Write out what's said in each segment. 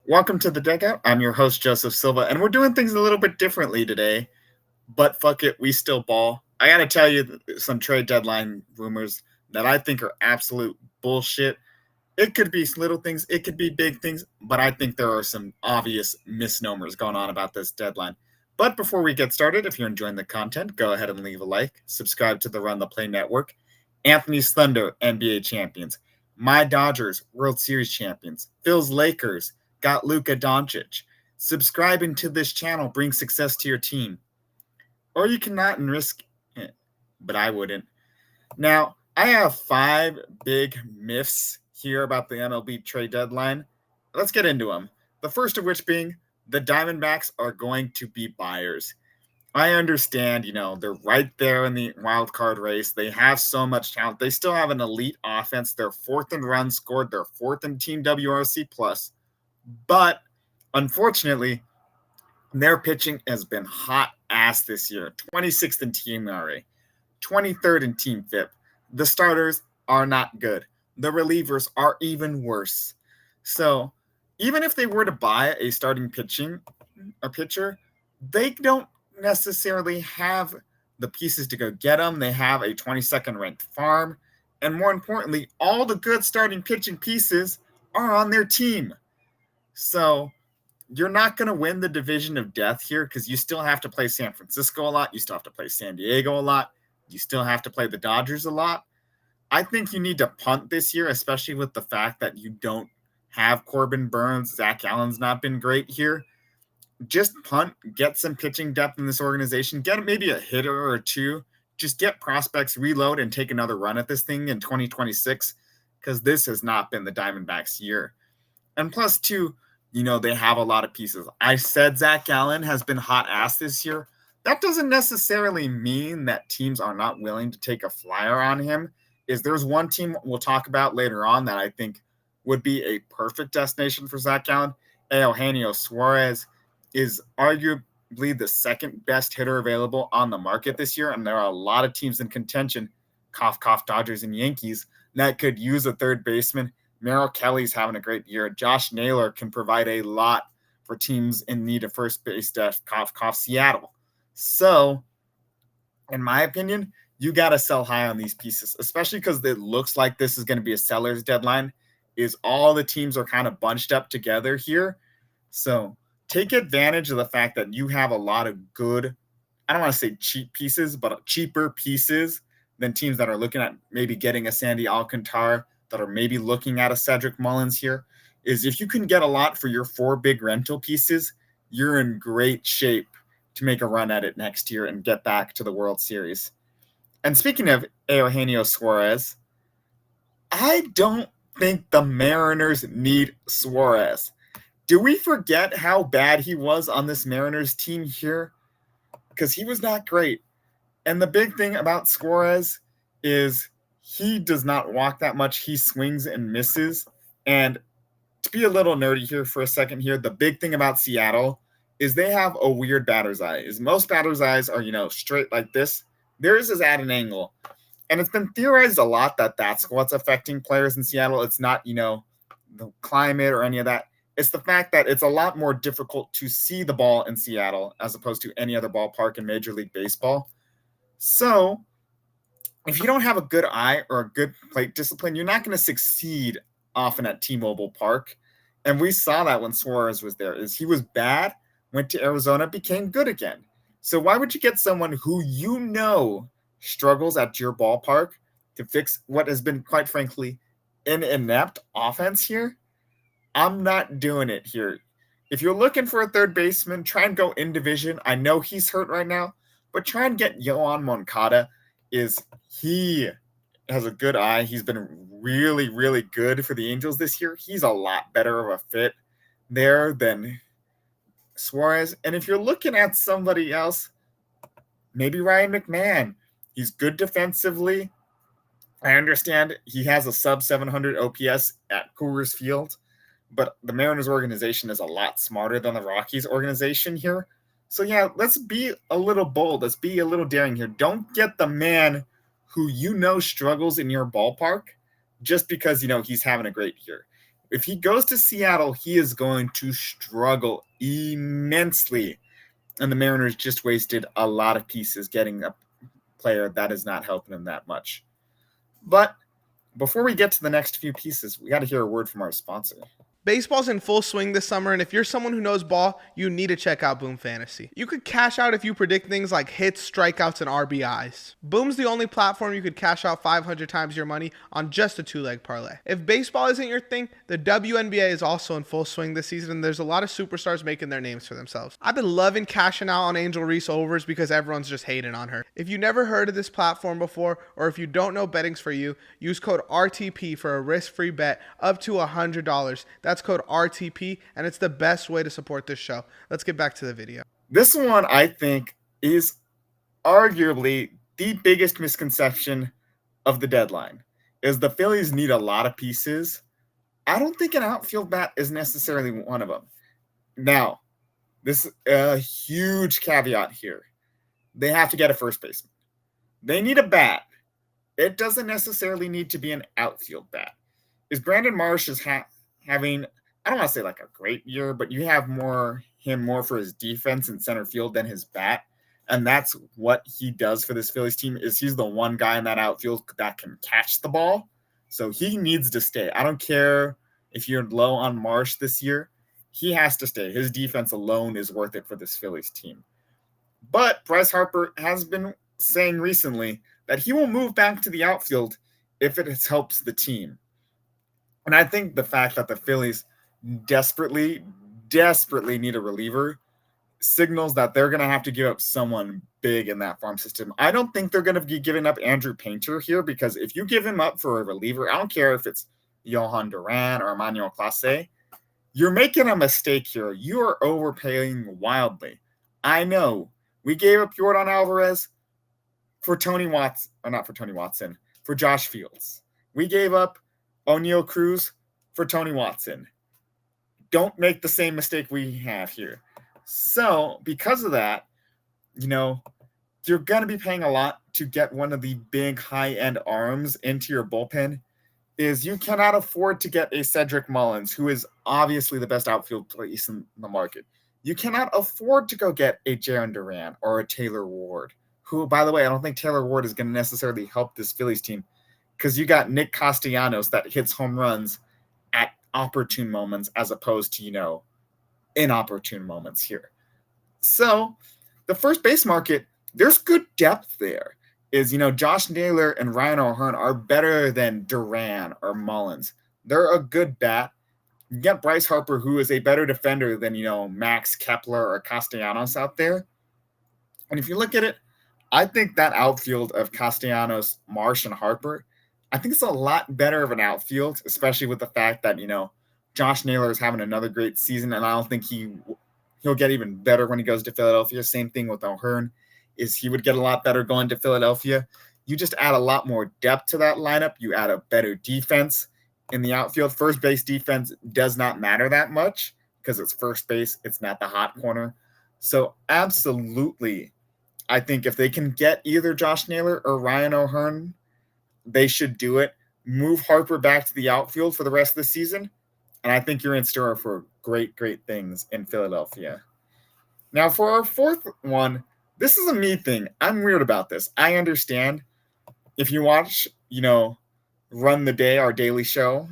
Welcome to the Dugout. I'm your host, Joseph Silva, and we're doing things a little bit differently today. But fuck it, we still ball. I gotta tell you some trade deadline rumors that I think are absolute bullshit. It could be little things, it could be big things, but I think there are some obvious misnomers going on about this deadline. But before we get started, if you're enjoying the content, go ahead and leave a like, subscribe to the Run the Play Network. Anthony's Thunder, NBA champions. My Dodgers, World Series champions. Phil's Lakers, got Luka Doncic. Subscribing to this channel brings success to your team. Or you cannot and risk it, but I wouldn't. Now, I have 5 big myths here about the MLB trade deadline. Let's get into them. The first of which being the Diamondbacks are going to be buyers. I understand, they're right there in the wild card race. They have so much talent. They still have an elite offense. They're 4th in runs scored. They're 4th in team WRC+. But unfortunately, their pitching has been hot ass this year. 26th in team ERA, 23rd in team FIP. The starters are not good. The relievers are even worse. So even if they were to buy a pitcher, they don't necessarily have the pieces to go get them. They have a 22nd ranked farm. And more importantly, all the good starting pitching pieces are on their team. So you're not going to win the division of death here because you still have to play San Francisco a lot. You still have to play San Diego a lot. You still have to play the Dodgers a lot. I think you need to punt this year, especially with the fact that you don't have Corbin Burns. Zach Allen's not been great here. Just punt, get some pitching depth in this organization. Get maybe a hitter or two. Just get prospects, reload, and take another run at this thing in 2026 because this has not been the Diamondbacks' year. And plus, too, they have a lot of pieces. I said Zach Allen has been hot ass this year. That doesn't necessarily mean that teams are not willing to take a flyer on him. There's one team we'll talk about later on that I think would be a perfect destination for Zach Allen. Eugenio Suarez is arguably the second best hitter available on the market this year, and there are a lot of teams in contention, cough, cough, Dodgers and Yankees, that could use a third baseman. Merrill Kelly's having a great year. Josh Naylor can provide a lot for teams in need of first base depth, cough, cough, Seattle. So, in my opinion, you got to sell high on these pieces, especially because it looks like this is going to be a seller's deadline, is all the teams are kind of bunched up together here. So, take advantage of the fact that you have a lot of good, I don't want to say cheap pieces, but cheaper pieces than teams that are looking at maybe getting a Sandy Alcantara, that are maybe looking at a Cedric Mullins here, is if you can get a lot for your 4 big rental pieces, you're in great shape to make a run at it next year and get back to the World Series. And speaking of Eugenio Suarez, I don't think the Mariners need Suarez. Do we forget how bad he was on this Mariners team here? Because he was not great. And the big thing about Suarez is he does not walk that much. He swings and misses. And to be a little nerdy here for a second here, the big thing about Seattle is they have a weird batter's eye. Most batter's eyes are, straight like this. Theirs is at an angle. And it's been theorized a lot that that's what's affecting players in Seattle. It's not, the climate or any of that. It's the fact that it's a lot more difficult to see the ball in Seattle as opposed to any other ballpark in Major League Baseball. So if you don't have a good eye or a good plate discipline, you're not going to succeed often at T-Mobile Park. And we saw that when Suarez was there. He was bad, went to Arizona, became good again. So why would you get someone who struggles at your ballpark to fix what has been, quite frankly, an inept offense here? I'm not doing it here. If you're looking for a third baseman, try and go in division. I know he's hurt right now, but try and get Yoan Moncada. He has a good eye. He's been really, really good for the Angels this year. He's a lot better of a fit there than Suarez. And if you're looking at somebody else, maybe Ryan McMahon. He's good defensively. I understand he has a sub 700 OPS at Coors Field, but the Mariners organization is a lot smarter than the Rockies organization here. So yeah, let's be a little bold. Let's be a little daring here. Don't get the man who struggles in your ballpark just because he's having a great year. If he goes to Seattle, he is going to struggle immensely. And the Mariners just wasted a lot of pieces getting a player that is not helping him that much. But before we get to the next few pieces, we got to hear a word from our sponsor. Baseball's in full swing this summer, and if you're someone who knows ball, you need to check out Boom Fantasy. You could cash out if you predict things like hits, strikeouts, and RBIs. Boom's the only platform you could cash out 500 times your money on just a 2-leg parlay. If baseball isn't your thing, the WNBA is also in full swing this season, and there's a lot of superstars making their names for themselves. I've been loving cashing out on Angel Reese overs because everyone's just hating on her. If you've never heard of this platform before, or if you don't know betting's for you, use code RTP for a risk-free bet up to $100. That's code RTP, and it's the best way to support this show. Let's get back to the video. This one, I think, is arguably the biggest misconception of the deadline, is the Phillies need a lot of pieces. I don't think an outfield bat is necessarily one of them. Now, this is a huge caveat here. They have to get a first baseman. They need a bat. It doesn't necessarily need to be an outfield bat. Is Brandon Marsh is having, I don't want to say like a great year, but you have him more for his defense in center field than his bat. And that's what he does for this Phillies team, is he's the one guy in that outfield that can catch the ball. So he needs to stay. I don't care if you're low on Marsh this year. He has to stay. His defense alone is worth it for this Phillies team. But Bryce Harper has been saying recently that he will move back to the outfield if it helps the team. And I think the fact that the Phillies desperately need a reliever signals that they're going to have to give up someone big in that farm system. I don't think they're going to be giving up Andrew Painter here, because if you give him up for a reliever, I don't care if it's Johan Duran or Emmanuel Clase, you're making a mistake here. You are overpaying wildly. I know we gave up Yordan Alvarez for Tony Watson, or not for Tony Watson, for Josh Fields. We gave up O'Neal Cruz for Tony Watson. Don't make the same mistake we have here. So, because of that, you're going to be paying a lot to get one of the big high-end arms into your bullpen. Is you cannot afford to get a Cedric Mullins, who is obviously the best outfield place in the market. You cannot afford to go get a Jaron Duran or a Taylor Ward, who, by the way, I don't think Taylor Ward is going to necessarily help this Phillies team, because you got Nick Castellanos that hits home runs at opportune moments as opposed to, inopportune moments here. So the first base market, there's good depth there. Is, Josh Naylor and Ryan O'Hearn are better than Duran or Mullins. They're a good bat. You get Bryce Harper, who is a better defender than, Max Kepler or Castellanos out there. And if you look at it, I think that outfield of Castellanos, Marsh, and Harper, I think it's a lot better of an outfield, especially with the fact that, Josh Naylor is having another great season, and I don't think he'll get even better when he goes to Philadelphia. Same thing with O'Hearn, is he would get a lot better going to Philadelphia. You just add a lot more depth to that lineup. You add a better defense in the outfield. First base defense does not matter that much because it's first base. It's not the hot corner. So absolutely, I think if they can get either Josh Naylor or Ryan O'Hearn, they should do it. Move Harper back to the outfield for the rest of the season, and I think you're in store for great, great things in Philadelphia. Now, for our fourth one, this is a me thing. I'm weird about this. I understand. If you watch, Run the Day, our daily show,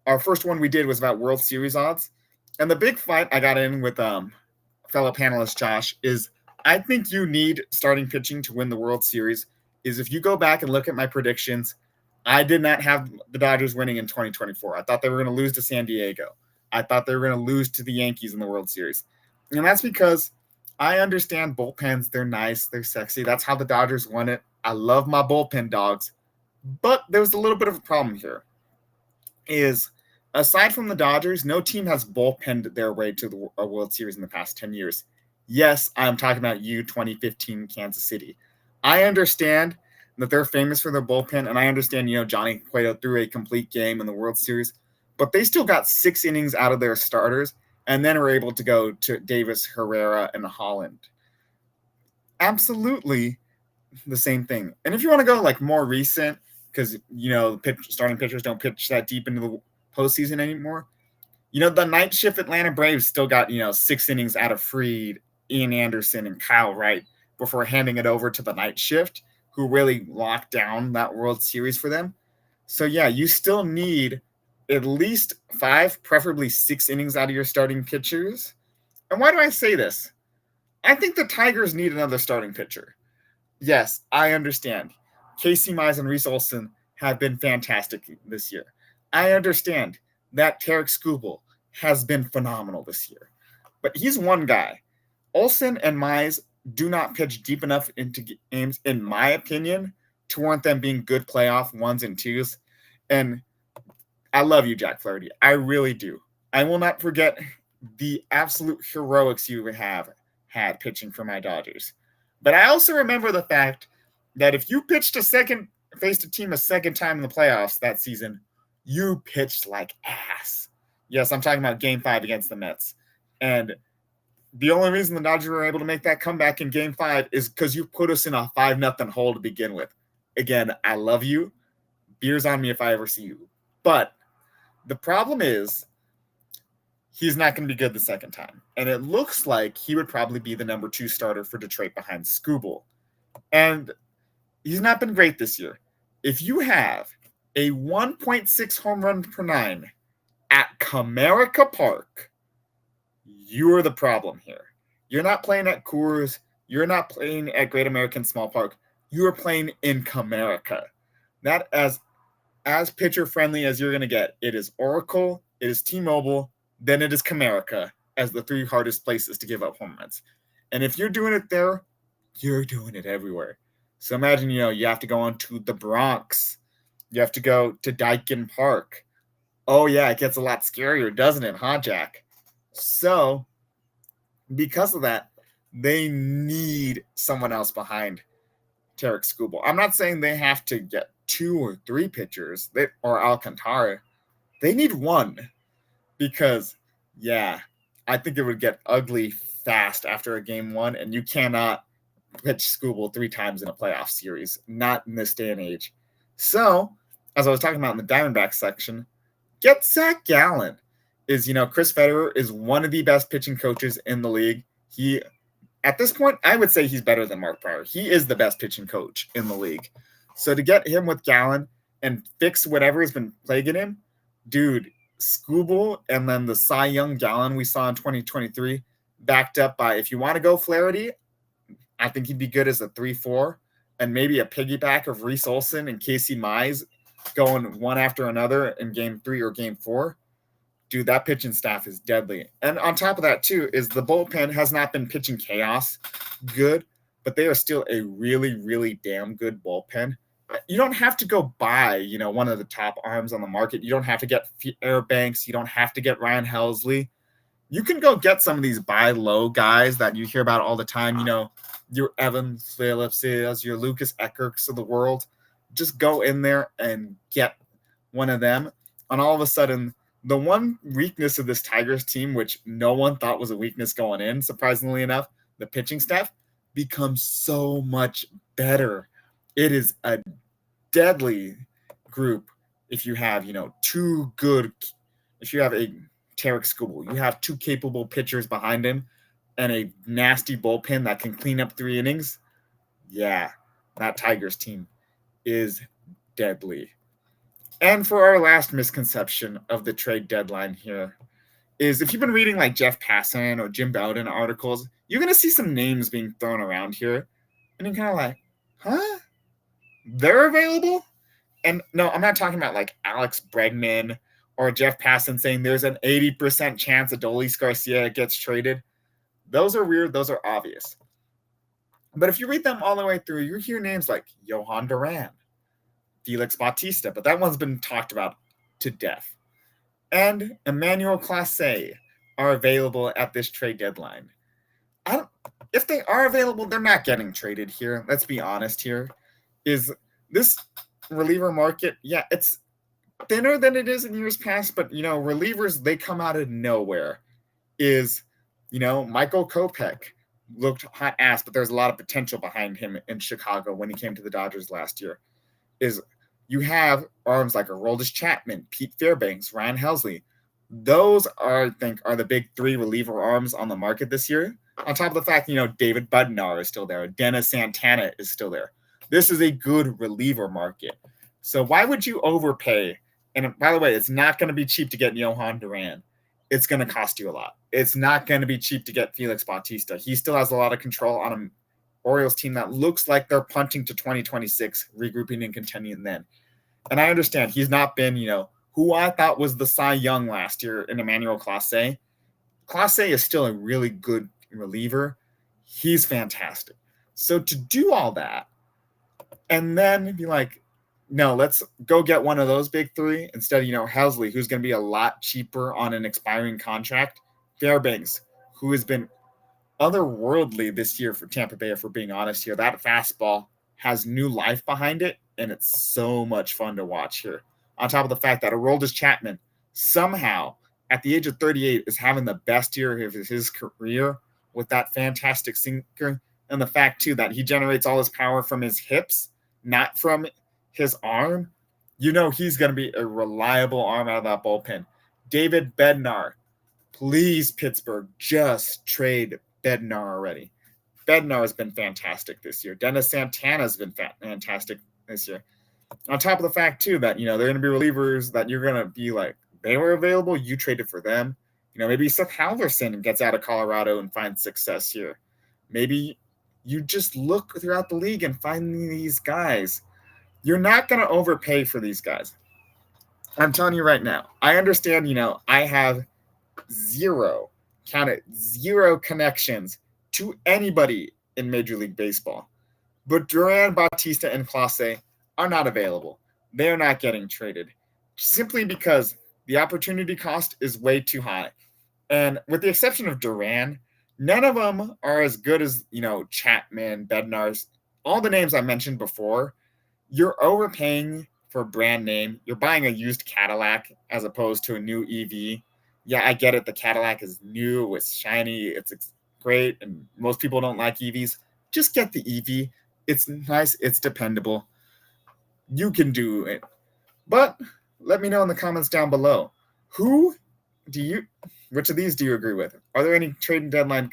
our first one we did was about World Series odds. And the big fight I got in with fellow panelist Josh is I think you need starting pitching to win the World Series. Is if you go back and look at my predictions, I did not have the Dodgers winning in 2024. I thought they were going to lose to San Diego. I thought they were going to lose to the Yankees in the World Series. And that's because I understand bullpens. They're nice. They're sexy. That's how the Dodgers won it. I love my bullpen dogs. But there was a little bit of a problem here. Is aside from the Dodgers, no team has bullpenned their way to a World Series in the past 10 years. Yes, I'm talking about 2015 Kansas City. I understand that they're famous for their bullpen, and I understand, Johnny Cueto threw a complete game in the World Series, but they still got 6 innings out of their starters and then were able to go to Davis, Herrera, and Holland. Absolutely the same thing. And if you want to go more recent, because, starting pitchers don't pitch that deep into postseason anymore. The night shift Atlanta Braves still got, 6 innings out of Fried, Ian Anderson, and Kyle Wright before handing it over to the night shift, who really locked down that World Series for them. So, yeah, you still need at least 5, preferably 6 innings out of your starting pitchers. And why do I say this? I think the Tigers need another starting pitcher. Yes, I understand. Casey Mize and Reese Olson have been fantastic this year. I understand that Tarek Skubal has been phenomenal this year. But he's one guy. Olson and Mize do not pitch deep enough into games, in my opinion, to warrant them being good playoff 1s and 2s. And I love you, Jack Flaherty. I really do. I will not forget the absolute heroics you have had pitching for my Dodgers. But I also remember the fact that if you faced a team a second time in the playoffs that season, you pitched like ass. Yes, I'm talking about Game 5 against the Mets. And the only reason the Dodgers were able to make that comeback in Game 5 is because you put us in a 5-0 hole to begin with. Again, I love you. Beers on me if I ever see you. But the problem is he's not going to be good the second time. And it looks like he would probably be the number 2 starter for Detroit behind Skubal. And he's not been great this year. If you have a 1.6 home run per 9 at Comerica Park, you are the problem here. You're not playing at Coors. You're not playing at Great American Small Park. You are playing in Comerica. That as pitcher friendly as you're going to get. It is Oracle, it is T-Mobile, then it is Comerica as the 3 hardest places to give up home runs. And if you're doing it there, you're doing it everywhere. So imagine, you have to go on to the Bronx. You have to go to Daikin Park. Oh, yeah, it gets a lot scarier, doesn't it, huh, Jack? So, because of that, they need someone else behind Tarek Skubal. I'm not saying they have to get 2 or 3 pitchers or Alcantara. They need 1 because, yeah, I think it would get ugly fast after a Game 1, and you cannot pitch Skubal 3 times in a playoff series, not in this day and age. So, as I was talking about in the Diamondbacks section, get Zach Gallen. Chris Federer is one of the best pitching coaches in the league. At this point, I would say he's better than Mark Pryor. He is the best pitching coach in the league. So to get him with Gallen and fix whatever has been plaguing him, dude, Skubal and then the Cy Young Gallen we saw in 2023, backed up by, if you want to go Flaherty, I think he'd be good as a 3-4, and maybe a piggyback of Reese Olson and Casey Mize going one after another in Game 3 or Game 4. Dude, that pitching staff is deadly. And on top of that, too, is the bullpen has not been pitching chaos good, but they are still a really, really damn good bullpen. You don't have to go buy, one of the top arms on the market. You don't have to get Fairbanks. You don't have to get Ryan Helsley. You can go get some of these buy low guys that you hear about all the time. Your Evan Phillipses, your Lucas Eckerks of the world. Just go in there and get one of them. And all of a sudden, the one weakness of this Tigers team, which no one thought was a weakness going in, surprisingly enough, the pitching staff, becomes so much better. It is a deadly group if you have, if you have a Tarek Skubal, you have 2 capable pitchers behind him and a nasty bullpen that can clean up 3 innings. Yeah, that Tigers team is deadly. And for our last misconception of the trade deadline here is, if you've been reading like Jeff Passan or Jim Bowden articles, you're going to see some names being thrown around here. And you're kind of like, huh? They're available? And no, I'm not talking about like Alex Bregman or Jeff Passan saying there's an 80% chance Adolis Garcia gets traded. Those are weird. Those are obvious. But if you read them all the way through, you hear names like Johan Duran, Felix Bautista, but that one's been talked about to death, and Emmanuel Clase are available at this trade deadline. If they are available, they're not getting traded here. Let's be honest here. Is this reliever market, yeah, it's thinner than it is in years past, but, relievers, they come out of nowhere. Michael Kopech looked hot ass, but there's a lot of potential behind him in Chicago when he came to the Dodgers last year. You have arms like Aroldis Chapman, Pete Fairbanks, Ryan Helsley. Those are, I think, are the big three reliever arms on the market this year. On top of the fact, David Bednar is still there. Dennis Santana is still there. This is a good reliever market. So why would you overpay? And by the way, it's not going to be cheap to get Johan Duran. It's going to cost you a lot. It's not going to be cheap to get Felix Bautista. He still has a lot of control on an Orioles team that looks like they're punting to 2026, regrouping and contending then. And I understand he's not been, who I thought was the Cy Young last year in Emmanuel Clase. Clase is still a really good reliever. He's fantastic. So to do all that and then be like, no, let's go get one of those big three instead of, Helsley, who's going to be a lot cheaper on an expiring contract. Fairbanks, who has been otherworldly this year for Tampa Bay, if we're being honest here. That fastball has new life behind it, and it's so much fun to watch here. On top of the fact that Aroldis Chapman somehow, at the age of 38, is having the best year of his career with that fantastic sinker, and the fact, too, that he generates all his power from his hips, not from his arm. He's going to be a reliable arm out of that bullpen. David Bednar, please, Pittsburgh, just trade Bednar already. Bednar has been fantastic this year. Dennis Santana has been fantastic this year. On top of the fact, too, that, they're going to be relievers that you're going to be like, they were available, you traded for them. Maybe Seth Halverson gets out of Colorado and finds success here. Maybe you just look throughout the league and find these guys. You're not going to overpay for these guys. I'm telling you right now. I understand, I have zero connections to anybody in Major League Baseball. But Duran, Bautista, and Clase are not available. They're not getting traded simply because the opportunity cost is way too high. And with the exception of Duran, none of them are as good as, Chapman, Bednar's, all the names I mentioned before. You're overpaying for a brand name. You're buying a used Cadillac as opposed to a new EV. Yeah, I get it. The Cadillac is new. It's shiny. It's great. And most people don't like EVs. Just get the EV. It's nice. It's dependable. You can do it. But let me know in the comments down below. Which of these do you agree with? Are there any trading deadline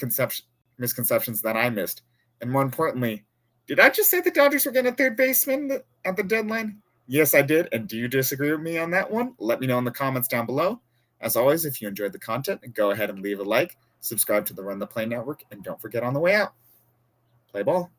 misconceptions that I missed? And more importantly, did I just say the Dodgers were getting a third baseman at the deadline? Yes, I did. And do you disagree with me on that one? Let me know in the comments down below. As always, if you enjoyed the content, go ahead and leave a like, subscribe to the Run the Play Network, and don't forget on the way out, play ball.